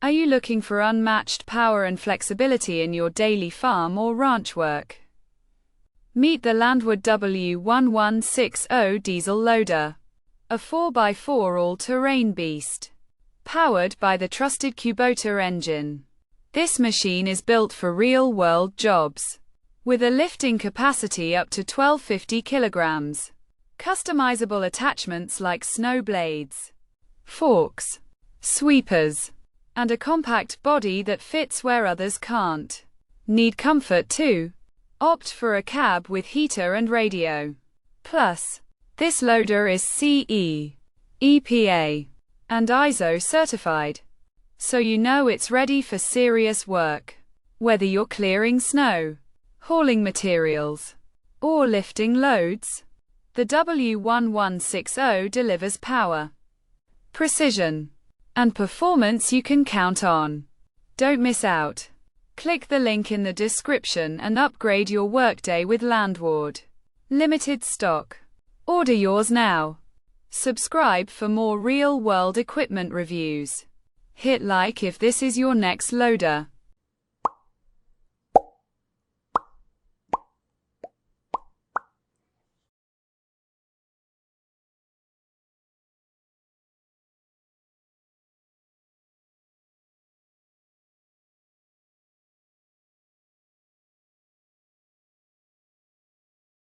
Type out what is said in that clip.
Are you looking for unmatched power and flexibility in your daily farm or ranch work? Meet the Landwood W1160 diesel loader, a 4x4 all-terrain beast, powered by the trusted Kubota engine. This machine is built for real-world jobs, with a lifting capacity up to 1250 kilograms. Customizable attachments like snow blades, forks, sweepers, and a compact body that fits where others can't. Need comfort too? Opt for a cab with heater and radio. Plus, this loader is CE, EPA, and ISO certified, so you know it's ready for serious work. Whether you're clearing snow, hauling materials, or lifting loads, the W1160 delivers power, precision, and performance you can count on. Don't miss out. Click the link in the description and upgrade your workday with Landwood. Limited stock. Order yours now. Subscribe for more real-world equipment reviews. Hit like if this is your next loader.